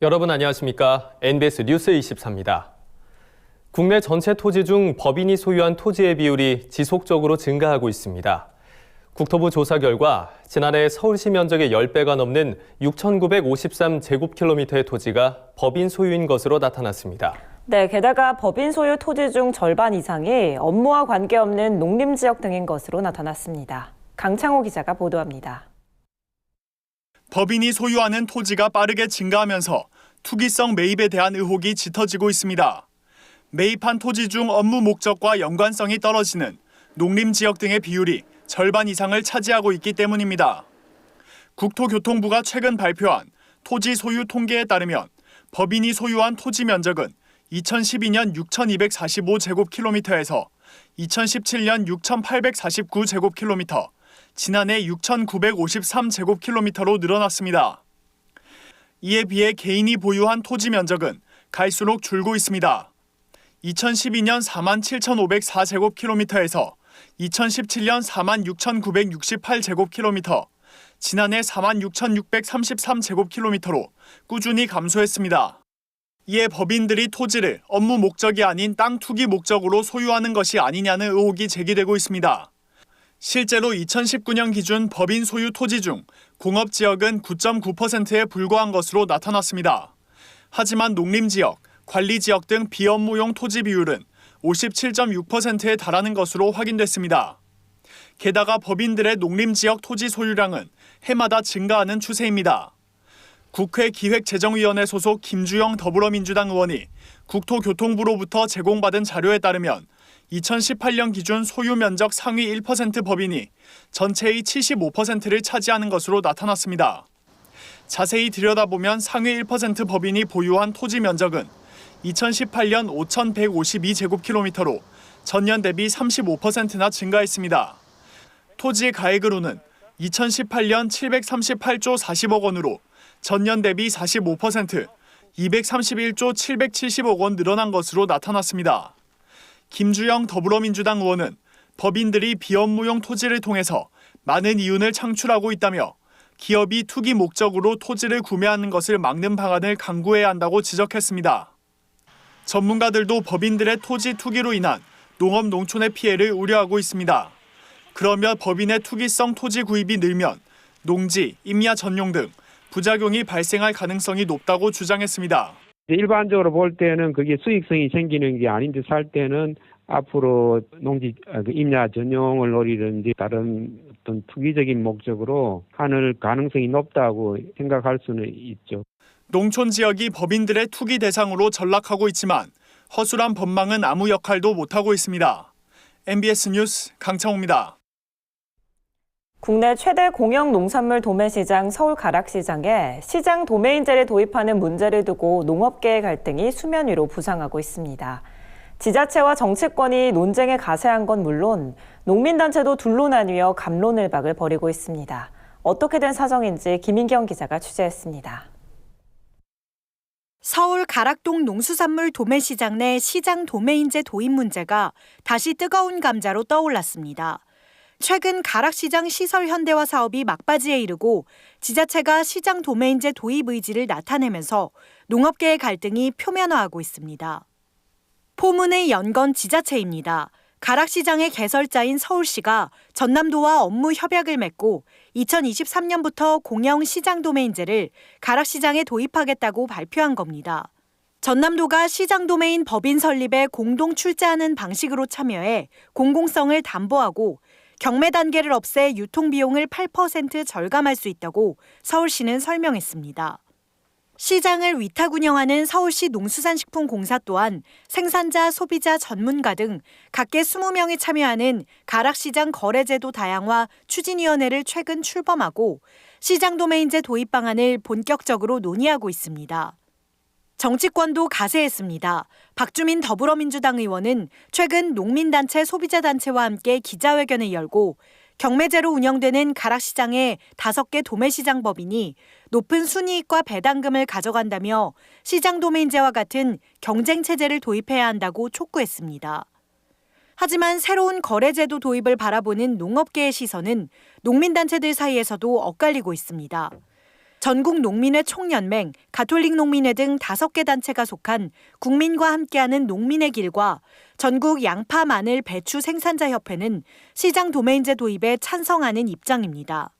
여러분 안녕하십니까? NBS 뉴스 24입니다. 국내 전체 토지 중 법인이 소유한 토지의 비율이 지속적으로 증가하고 있습니다. 국토부 조사 결과 지난해 서울시 면적의 10배가 넘는 6,953제곱킬로미터의 토지가 법인 소유인 것으로 나타났습니다. 네, 게다가 법인 소유 토지 중 절반 이상이 업무와 관계없는 농림지역 등인 것으로 나타났습니다. 강창호 기자가 보도합니다. 법인이 소유하는 토지가 빠르게 증가하면서 투기성 매입에 대한 의혹이 짙어지고 있습니다. 매입한 토지 중 업무 목적과 연관성이 떨어지는 농림지역 등의 비율이 절반 이상을 차지하고 있기 때문입니다. 국토교통부가 최근 발표한 토지 소유 통계에 따르면 법인이 소유한 토지 면적은 2012년 6,245제곱킬로미터에서 2017년 6,849제곱킬로미터, 지난해 6,953제곱킬로미터로 늘어났습니다. 이에 비해 개인이 보유한 토지 면적은 갈수록 줄고 있습니다. 2012년 47,504제곱킬로미터에서 2017년 46,968제곱킬로미터, 지난해 46,633제곱킬로미터로 꾸준히 감소했습니다. 이에 법인들이 토지를 업무 목적이 아닌 땅 투기 목적으로 소유하는 것이 아니냐는 의혹이 제기되고 있습니다. 실제로 2019년 기준 법인 소유 토지 중 공업지역은 9.9%에 불과한 것으로 나타났습니다. 하지만 농림지역, 관리지역 등 비업무용 토지 비율은 57.6%에 달하는 것으로 확인됐습니다. 게다가 법인들의 농림지역 토지 소유량은 해마다 증가하는 추세입니다. 국회 기획재정위원회 소속 김주영 더불어민주당 의원이 국토교통부로부터 제공받은 자료에 따르면 2018년 기준 소유 면적 상위 1% 법인이 전체의 75%를 차지하는 것으로 나타났습니다. 자세히 들여다보면 상위 1% 법인이 보유한 토지 면적은 2018년 5,152제곱킬로미터로 전년 대비 35%나 증가했습니다. 토지 가액으로는 2018년 738조 40억 원으로 전년 대비 45%, 231조 770억 원 늘어난 것으로 나타났습니다. 김주영 더불어민주당 의원은 법인들이 비업무용 토지를 통해서 많은 이윤을 창출하고 있다며 기업이 투기 목적으로 토지를 구매하는 것을 막는 방안을 강구해야 한다고 지적했습니다. 전문가들도 법인들의 토지 투기로 인한 농업 농촌의 피해를 우려하고 있습니다. 그러며 법인의 투기성 토지 구입이 늘면 농지, 임야 전용 등 부작용이 발생할 가능성이 높다고 주장했습니다. 일반적으로 볼 때는 그게 수익성이 생기는 게 아닌 듯 할 때는 앞으로 농지 임야 전용을 노리든지 다른 어떤 투기적인 목적으로 하는 가능성이 높다고 생각할 수는 있죠. 농촌 지역이 법인들의 투기 대상으로 전락하고 있지만 허술한 법망은 아무 역할도 못하고 있습니다. MBS 뉴스 강창호입니다. 국내 최대 공영 농산물 도매시장 서울 가락시장에 시장 도매인제를 도입하는 문제를 두고 농업계의 갈등이 수면 위로 부상하고 있습니다. 지자체와 정치권이 논쟁에 가세한 건 물론 농민단체도 둘로 나뉘어 갑론을박을 벌이고 있습니다. 어떻게 된 사정인지 김인경 기자가 취재했습니다. 서울 가락동 농수산물 도매시장 내 시장 도매인제 도입 문제가 다시 뜨거운 감자로 떠올랐습니다. 최근 가락시장 시설 현대화 사업이 막바지에 이르고 지자체가 시장 도매인제 도입 의지를 나타내면서 농업계의 갈등이 표면화하고 있습니다. 포문의 연건 지자체입니다. 가락시장의 개설자인 서울시가 전남도와 업무 협약을 맺고 2023년부터 공영 시장 도매인제를 가락시장에 도입하겠다고 발표한 겁니다. 전남도가 시장 도매인 법인 설립에 공동 출자하는 방식으로 참여해 공공성을 담보하고 경매 단계를 없애 유통비용을 8% 절감할 수 있다고 서울시는 설명했습니다. 시장을 위탁 운영하는 서울시 농수산식품공사 또한 생산자, 소비자, 전문가 등 각계 20명이 참여하는 가락시장 거래제도 다양화 추진위원회를 최근 출범하고 시장 도매인제 도입 방안을 본격적으로 논의하고 있습니다. 정치권도 가세했습니다. 박주민 더불어민주당 의원은 최근 농민단체, 소비자단체와 함께 기자회견을 열고 경매제로 운영되는 가락시장의 5개 도매시장 법인이 높은 순이익과 배당금을 가져간다며 시장 도매인제와 같은 경쟁체제를 도입해야 한다고 촉구했습니다. 하지만 새로운 거래제도 도입을 바라보는 농업계의 시선은 농민단체들 사이에서도 엇갈리고 있습니다. 전국 농민회 총연맹, 가톨릭 농민회 등 5개 단체가 속한 국민과 함께하는 농민의 길과 전국 양파, 마늘, 배추 생산자 협회는 시장 도메인제 도입에 찬성하는 입장입니다.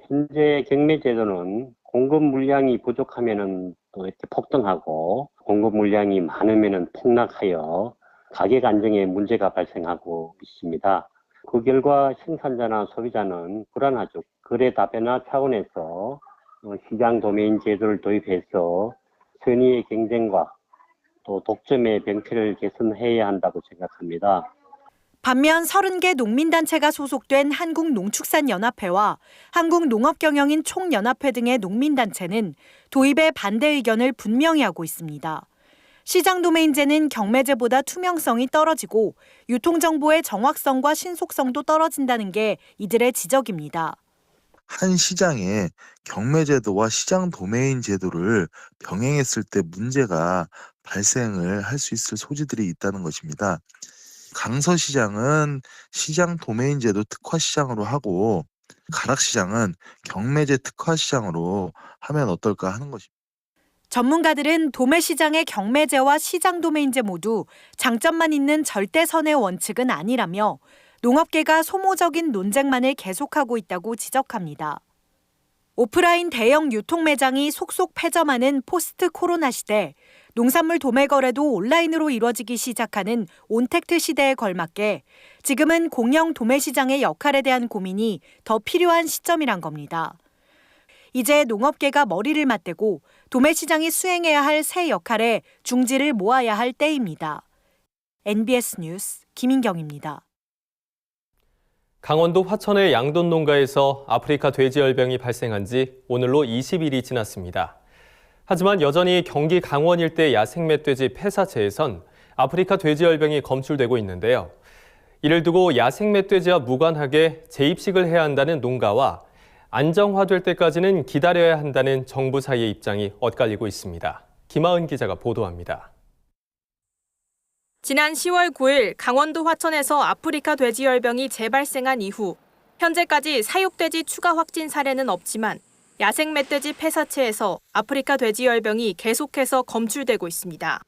현재 경매 제도는 공급 물량이 부족하면은 또 이렇게 폭등하고 공급 물량이 많으면은 폭락하여 가격 안정에 문제가 발생하고 있습니다. 그 결과 생산자나 소비자는 불안하죠. 거래 다변화 차원에서 시장 도메인 제도를 도입해서 선의의 경쟁과 또 독점의 병폐를 개선해야 한다고 생각합니다. 반면 30개 농민단체가 소속된 한국농축산연합회와 한국농업경영인 총연합회 등의 농민단체는 도입에 반대 의견을 분명히 하고 있습니다. 시장 도메인제는 경매제보다 투명성이 떨어지고 유통정보의 정확성과 신속성도 떨어진다는 게 이들의 지적입니다. 한 시장에 경매제도와 시장 도메인 제도를 병행했을 때 문제가 발생을 할 수 있을 소지들이 있다는 것입니다. 강서시장은 시장 도메인 제도 특화 시장으로 하고 가락시장은 경매제 특화 시장으로 하면 어떨까 하는 것입니다. 전문가들은 도매시장의 경매제와 시장 도메인제 모두 장점만 있는 절대선의 원칙은 아니라며 농업계가 소모적인 논쟁만을 계속하고 있다고 지적합니다. 오프라인 대형 유통 매장이 속속 폐점하는 포스트 코로나 시대, 농산물 도매 거래도 온라인으로 이루어지기 시작하는 온택트 시대에 걸맞게 지금은 공영 도매 시장의 역할에 대한 고민이 더 필요한 시점이란 겁니다. 이제 농업계가 머리를 맞대고 도매 시장이 수행해야 할 새 역할에 중지를 모아야 할 때입니다. NBS 뉴스 김인경입니다. 강원도 화천의 양돈 농가에서 아프리카 돼지열병이 발생한 지 오늘로 20일이 지났습니다. 하지만 여전히 경기 강원 일대 야생 멧돼지 폐사체에선 아프리카 돼지열병이 검출되고 있는데요. 이를 두고 야생 멧돼지와 무관하게 재입식을 해야 한다는 농가와 안정화될 때까지는 기다려야 한다는 정부 사이의 입장이 엇갈리고 있습니다. 김하은 기자가 보도합니다. 지난 10월 9일 강원도 화천에서 아프리카 돼지열병이 재발생한 이후 현재까지 사육돼지 추가 확진 사례는 없지만 야생 멧돼지 폐사체에서 아프리카 돼지열병이 계속해서 검출되고 있습니다.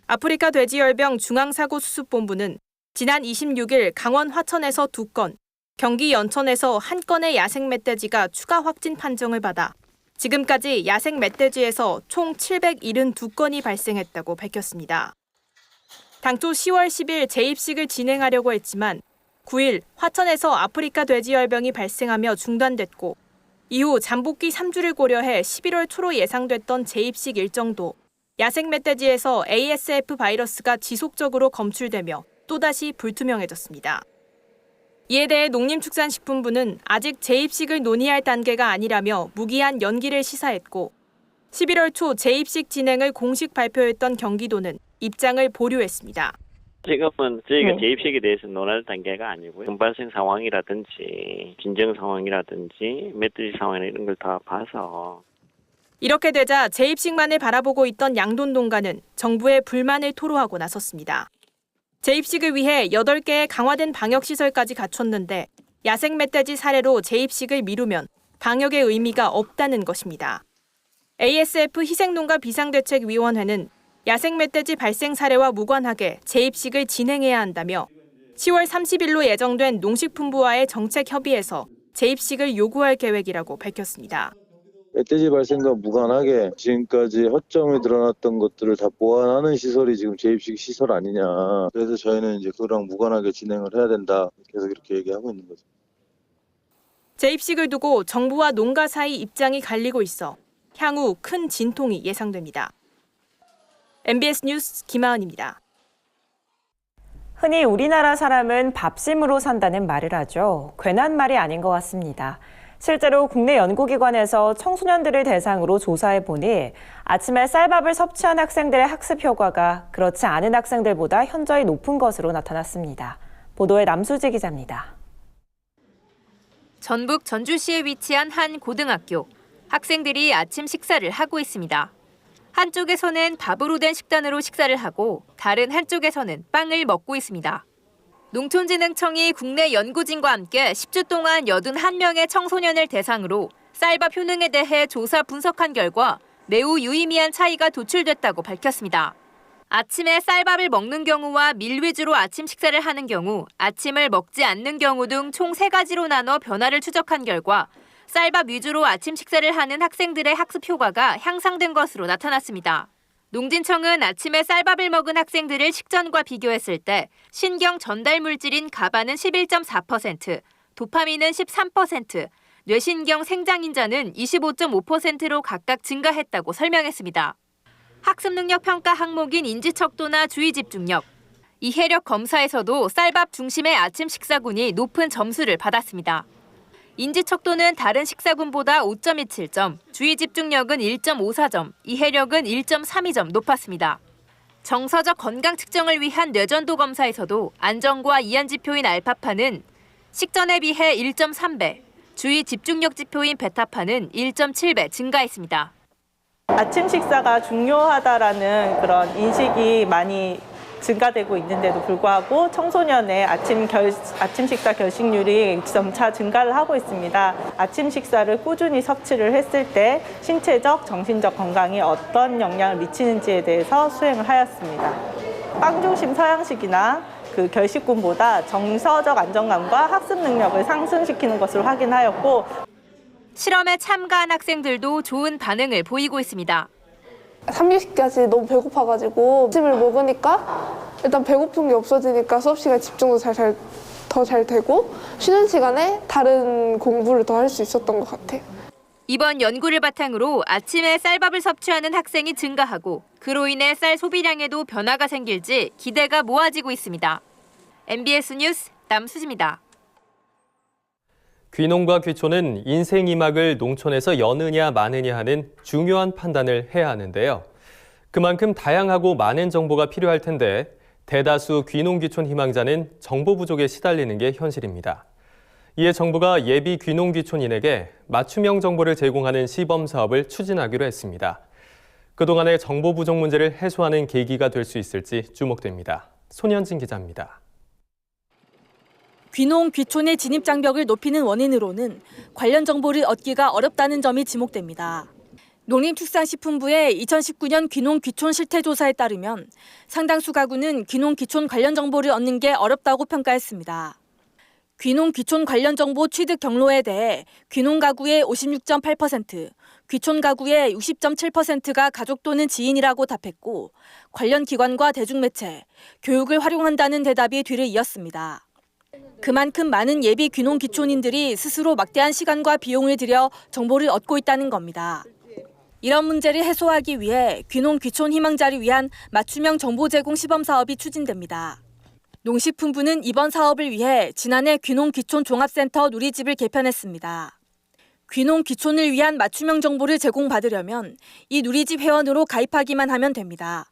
아프리카 돼지열병 중앙사고수습본부는 지난 26일 강원 화천에서 2건, 경기 연천에서 1건의 야생 멧돼지가 추가 확진 판정을 받아 지금까지 야생 멧돼지에서 총 772건이 발생했다고 밝혔습니다. 당초 10월 10일 재입식을 진행하려고 했지만 9일 화천에서 아프리카 돼지열병이 발생하며 중단됐고 이후 잠복기 3주를 고려해 11월 초로 예상됐던 재입식 일정도 야생 멧돼지에서 ASF 바이러스가 지속적으로 검출되며 또다시 불투명해졌습니다. 이에 대해 농림축산식품부는 아직 재입식을 논의할 단계가 아니라며 무기한 연기를 시사했고 11월 초 재입식 진행을 공식 발표했던 경기도는 입장을 보류했습니다. 지금은 저희가 재입식에 대해서 논할 단계가 아니고요. 금발생 상황이라든지 진정 상황이라든지 멧돼지 상황 이런 걸 다 봐서. 이렇게 되자 재입식만을 바라보고 있던 양돈 농가는 정부에 불만을 토로하고 나섰습니다. 재입식을 위해 8개의 강화된 방역시설까지 갖췄는데 야생 멧돼지 사례로 재입식을 미루면 방역의 의미가 없다는 것입니다. ASF 희생농가 비상대책위원회는 야생 멧돼지 발생 사례와 무관하게 재입식을 진행해야 한다며 10월 30일로 예정된 농식품부와의 정책 협의에서 재입식을 요구할 계획이라고 밝혔습니다. 멧돼지 발생과 무관하게 지금까지 허점이 드러났던 것들을 다 보완하는 시설이 지금 재입식 시설 아니냐. 그래서 저희는 이제 그거랑 무관하게 진행을 해야 된다. 계속 이렇게 얘기하고 있는 거죠. 재입식을 두고 정부와 농가 사이 입장이 갈리고 있어 향후 큰 진통이 예상됩니다. MBS 뉴스 김하은입니다. 흔히 우리나라 사람은 밥심으로 산다는 말을 하죠. 괜한 말이 아닌 것 같습니다. 실제로 국내 연구기관에서 청소년들을 대상으로 조사해보니 아침에 쌀밥을 섭취한 학생들의 학습 효과가 그렇지 않은 학생들보다 현저히 높은 것으로 나타났습니다. 보도에 남수지 기자입니다. 전북 전주시에 위치한 한 고등학교. 학생들이 아침 식사를 하고 있습니다. 한쪽에서는 밥으로 된 식단으로 식사를 하고 다른 한쪽에서는 빵을 먹고 있습니다. 농촌진흥청이 국내 연구진과 함께 10주 동안 81명의 청소년을 대상으로 쌀밥 효능에 대해 조사 분석한 결과 매우 유의미한 차이가 도출됐다고 밝혔습니다. 아침에 쌀밥을 먹는 경우와 밀 위주로 아침 식사를 하는 경우, 아침을 먹지 않는 경우 등 총 3가지로 나눠 변화를 추적한 결과 쌀밥 위주로 아침 식사를 하는 학생들의 학습 효과가 향상된 것으로 나타났습니다. 농진청은 아침에 쌀밥을 먹은 학생들을 식전과 비교했을 때 신경 전달 물질인 가바는 11.4%, 도파민은 13%, 뇌신경 생장인자는 25.5%로 각각 증가했다고 설명했습니다. 학습 능력 평가 항목인 인지척도나 주의 집중력, 이해력 검사에서도 쌀밥 중심의 아침 식사군이 높은 점수를 받았습니다. 인지척도는 다른 식사군보다 5.27점, 주의 집중력은 1.54점, 이해력은 1.32점 높았습니다. 정서적 건강 측정을 위한 뇌전도 검사에서도 안정과 이한 지표인 알파파는 식전에 비해 1.3배, 주의 집중력 지표인 베타파는 1.7배 증가했습니다. 아침 식사가 중요하다라는 그런 인식이 많이 증가되고 있는데도 불구하고 청소년의 아침 식사 결식률이 점차 증가를 하고 있습니다. 아침 식사를 꾸준히 섭취를 했을 때 신체적, 정신적 건강에 어떤 영향을 미치는지에 대해서 수행을 하였습니다. 빵 중심 서양식이나 그 결식군보다 정서적 안정감과 학습 능력을 상승시키는 것을 확인하였고, 실험에 참가한 학생들도 좋은 반응을 보이고 있습니다. 3교시까지 너무 배고파가지고 아침을 먹으니까 일단 배고픈 게 없어지니까 수업 시간에 집중도 더 잘 되고 쉬는 시간에 다른 공부를 더 할 수 있었던 것 같아요. 이번 연구를 바탕으로 아침에 쌀밥을 섭취하는 학생이 증가하고 그로 인해 쌀 소비량에도 변화가 생길지 기대가 모아지고 있습니다. MBS 뉴스 남수지입니다. 귀농과 귀촌은 인생 2막을 농촌에서 여느냐 마느냐 하는 중요한 판단을 해야 하는데요. 그만큼 다양하고 많은 정보가 필요할 텐데 대다수 귀농 귀촌 희망자는 정보 부족에 시달리는 게 현실입니다. 이에 정부가 예비 귀농 귀촌인에게 맞춤형 정보를 제공하는 시범 사업을 추진하기로 했습니다. 그동안의 정보 부족 문제를 해소하는 계기가 될 수 있을지 주목됩니다. 손현진 기자입니다. 귀농, 귀촌의 진입 장벽을 높이는 원인으로는 관련 정보를 얻기가 어렵다는 점이 지목됩니다. 농림축산식품부의 2019년 귀농, 귀촌 실태조사에 따르면 상당수 가구는 귀농, 귀촌 관련 정보를 얻는 게 어렵다고 평가했습니다. 귀농, 귀촌 관련 정보 취득 경로에 대해 귀농 가구의 56.8%, 귀촌 가구의 60.7%가 가족 또는 지인이라고 답했고 관련 기관과 대중매체, 교육을 활용한다는 대답이 뒤를 이었습니다. 그만큼 많은 예비 귀농 귀촌인들이 스스로 막대한 시간과 비용을 들여 정보를 얻고 있다는 겁니다. 이런 문제를 해소하기 위해 귀농 귀촌 희망자를 위한 맞춤형 정보 제공 시범 사업이 추진됩니다. 농식품부는 이번 사업을 위해 지난해 귀농 귀촌 종합센터 누리집을 개편했습니다. 귀농 귀촌을 위한 맞춤형 정보를 제공받으려면 이 누리집 회원으로 가입하기만 하면 됩니다.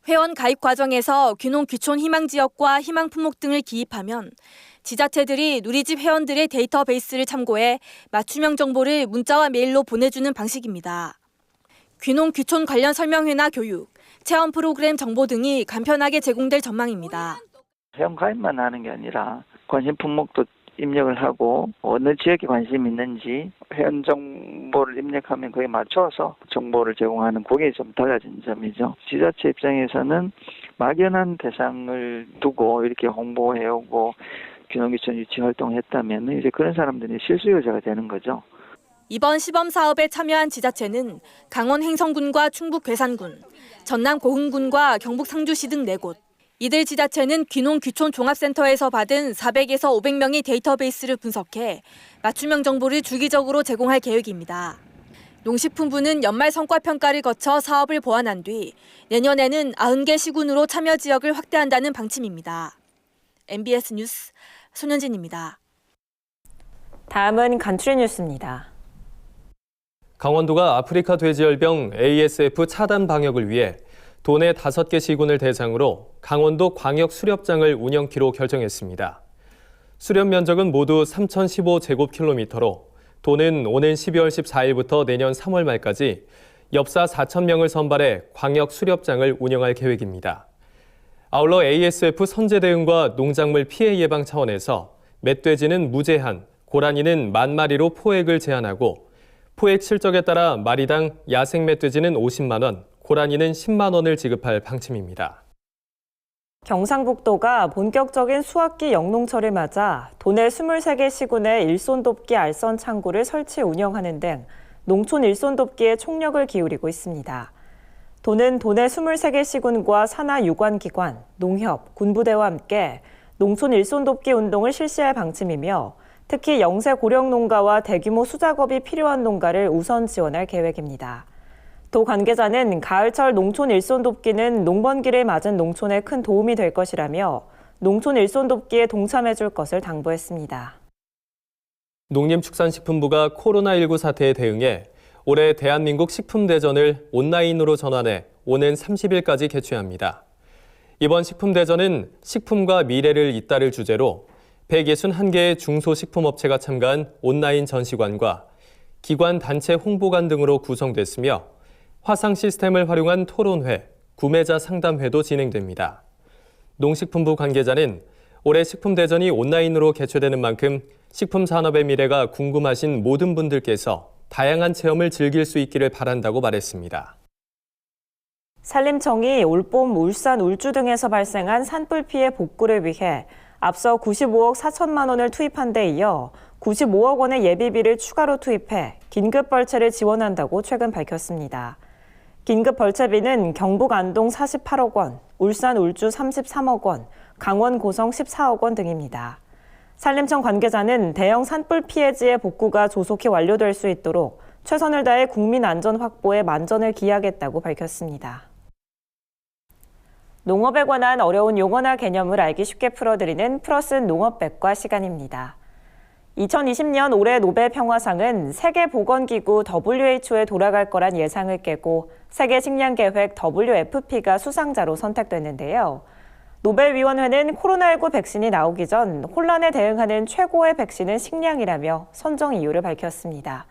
회원 가입 과정에서 귀농 귀촌 희망 지역과 희망 품목 등을 기입하면 지자체들이 누리집 회원들의 데이터베이스를 참고해 맞춤형 정보를 문자와 메일로 보내주는 방식입니다. 귀농 귀촌 관련 설명회나 교육, 체험 프로그램 정보 등이 간편하게 제공될 전망입니다. 회원 가입만 하는 게 아니라 관심 품목도 입력을 하고 어느 지역에 관심이 있는지 회원 정보를 입력하면 거기에 맞춰서 정보를 제공하는 그게 좀 달라진 점이죠. 지자체 입장에서는 막연한 대상을 두고 이렇게 홍보해오고 귀농귀촌 유치 활동했다면 이제 그런 사람들이 실수요자가 되는 거죠. 이번 시범 사업에 참여한 지자체는 강원 횡성군과 충북 괴산군, 전남 고흥군과 경북 상주시 등 4곳. 이들 지자체는 귀농 귀촌 종합센터에서 받은 400에서 500명의 데이터베이스를 분석해 맞춤형 정보를 주기적으로 제공할 계획입니다. 농식품부는 연말 성과평가를 거쳐 사업을 보완한 뒤 내년에는 90개 시군으로 참여 지역을 확대한다는 방침입니다. MBS 뉴스 손현진입니다. 다음은 간추린 뉴스입니다. 강원도가 아프리카 돼지열병 ASF 차단 방역을 위해 도내 5개 시군을 대상으로 강원도 광역 수렵장을 운영키로 결정했습니다. 수렵 면적은 모두 3,015제곱킬로미터로 도는 오는 12월 14일부터 내년 3월 말까지 엽사 4,000명을 선발해 광역 수렵장을 운영할 계획입니다. 아울러 ASF 선제 대응과 농작물 피해 예방 차원에서 멧돼지는 무제한, 고라니는 10,000마리로 포획을 제한하고 포획 실적에 따라 마리당 야생 멧돼지는 50만 원, 고라니는 10만 원을 지급할 방침입니다. 경상북도가 본격적인 수확기 영농철을 맞아 도내 23개 시군에 일손돕기 알선 창구를 설치 운영하는 등 농촌 일손돕기에 총력을 기울이고 있습니다. 도는 도내 23개 시군과 산하 유관기관, 농협, 군부대와 함께 농촌 일손돕기 운동을 실시할 방침이며 특히 영세 고령 농가와 대규모 수작업이 필요한 농가를 우선 지원할 계획입니다. 도 관계자는 가을철 농촌 일손돕기는 농번기를 맞은 농촌에 큰 도움이 될 것이라며 농촌 일손돕기에 동참해줄 것을 당부했습니다. 농림축산식품부가 코로나19 사태에 대응해 올해 대한민국 식품대전을 온라인으로 전환해 오는 30일까지 개최합니다. 이번 식품대전은 식품과 미래를 잇따를 주제로 161개의 중소식품업체가 참가한 온라인 전시관과 기관 단체 홍보관 등으로 구성됐으며 화상 시스템을 활용한 토론회, 구매자 상담회도 진행됩니다. 농식품부 관계자는 올해 식품대전이 온라인으로 개최되는 만큼 식품 산업의 미래가 궁금하신 모든 분들께서 다양한 체험을 즐길 수 있기를 바란다고 말했습니다. 산림청이 올봄 울산 울주 등에서 발생한 산불 피해 복구를 위해 앞서 95억 4천만 원을 투입한 데 이어 95억 원의 예비비를 추가로 투입해 긴급 벌채를 지원한다고 최근 밝혔습니다. 긴급 벌채비는 경북 안동 48억 원, 울산 울주 33억 원, 강원 고성 14억 원 등입니다. 산림청 관계자는 대형 산불 피해지의 복구가 조속히 완료될 수 있도록 최선을 다해 국민 안전 확보에 만전을 기하겠다고 밝혔습니다. 농업에 관한 어려운 용어나 개념을 알기 쉽게 풀어드리는 플러스 농업백과 시간입니다. 2020년 올해 노벨 평화상은 세계보건기구 WHO에 돌아갈 거란 예상을 깨고 세계식량계획 WFP가 수상자로 선택됐는데요. 노벨위원회는 코로나19 백신이 나오기 전 혼란에 대응하는 최고의 백신은 식량이라며 선정 이유를 밝혔습니다.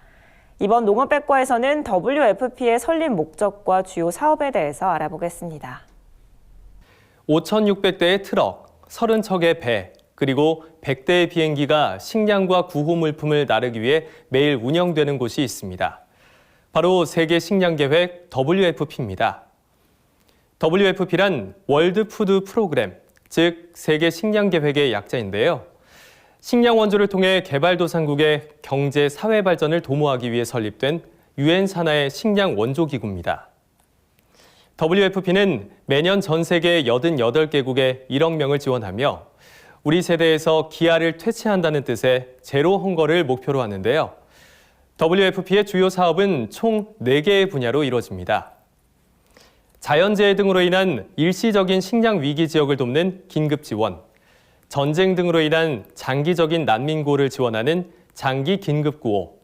이번 농업백과에서는 WFP의 설립 목적과 주요 사업에 대해서 알아보겠습니다. 5,600대의 트럭, 30척의 배, 그리고 100대의 비행기가 식량과 구호 물품을 나르기 위해 매일 운영되는 곳이 있습니다. 바로 세계 식량계획 WFP입니다. WFP란 월드 푸드 프로그램, 즉 세계 식량계획의 약자인데요. 식량 원조를 통해 개발도상국의 경제, 사회 발전을 도모하기 위해 설립된 UN 산하의 식량 원조기구입니다. WFP는 매년 전 세계 88개국에 1억 명을 지원하며 우리 세대에서 기아를 퇴치한다는 뜻의 제로 헝거를 목표로 하는데요. WFP의 주요 사업은 총 4개의 분야로 이루어집니다. 자연재해 등으로 인한 일시적인 식량 위기 지역을 돕는 긴급 지원, 전쟁 등으로 인한 장기적인 난민 구호를 지원하는 장기 긴급 구호,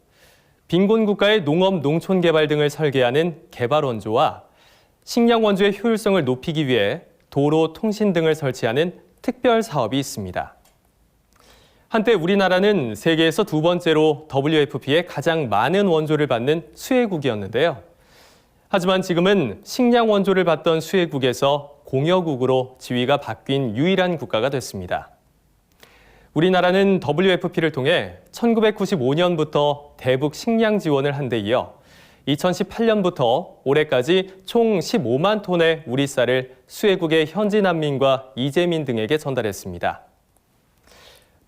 빈곤 국가의 농업 농촌 개발 등을 설계하는 개발 원조와 식량 원조의 효율성을 높이기 위해 도로, 통신 등을 설치하는 특별 사업이 있습니다. 한때 우리나라는 세계에서 두 번째로 WFP의 가장 많은 원조를 받는 수혜국이었는데요. 하지만 지금은 식량 원조를 받던 수혜국에서 공여국으로 지위가 바뀐 유일한 국가가 됐습니다. 우리나라는 WFP를 통해 1995년부터 대북 식량 지원을 한 데 이어 2018년부터 올해까지 총 15만 톤의 우리 쌀을 수혜국의 현지 난민과 이재민 등에게 전달했습니다.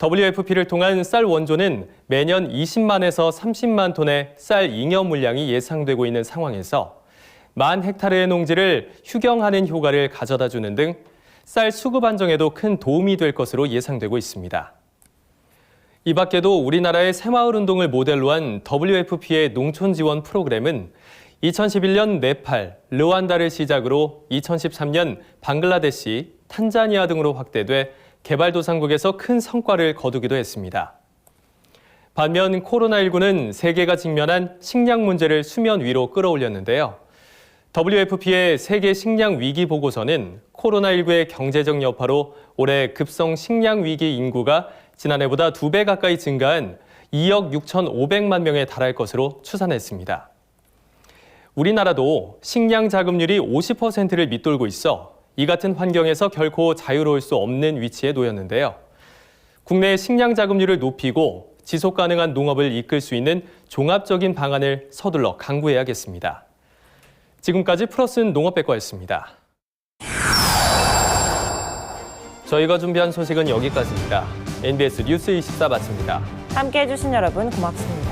WFP를 통한 쌀 원조는 매년 20만에서 30만 톤의 쌀 잉여 물량이 예상되고 있는 상황에서 10,000헥타르의 농지를 휴경하는 효과를 가져다 주는 등 쌀 수급 안정에도 큰 도움이 될 것으로 예상되고 있습니다. 이 밖에도 우리나라의 새마을 운동을 모델로 한 WFP의 농촌 지원 프로그램은 2011년 네팔, 르완다를 시작으로 2013년 방글라데시, 탄자니아 등으로 확대돼 개발도상국에서 큰 성과를 거두기도 했습니다. 반면 코로나19는 세계가 직면한 식량 문제를 수면 위로 끌어올렸는데요. WFP의 세계 식량 위기 보고서는 코로나19의 경제적 여파로 올해 급성 식량 위기 인구가 지난해보다 2배 가까이 증가한 2억 6,500만 명에 달할 것으로 추산했습니다. 우리나라도 식량 자급률이 50%를 밑돌고 있어 이 같은 환경에서 결코 자유로울 수 없는 위치에 놓였는데요. 국내 식량 자급률을 높이고 지속 가능한 농업을 이끌 수 있는 종합적인 방안을 서둘러 강구해야겠습니다. 지금까지 플러스는 농업백과였습니다. 저희가 준비한 소식은 여기까지입니다. NBS 뉴스 24 마칩니다. 함께해 주신 여러분 고맙습니다.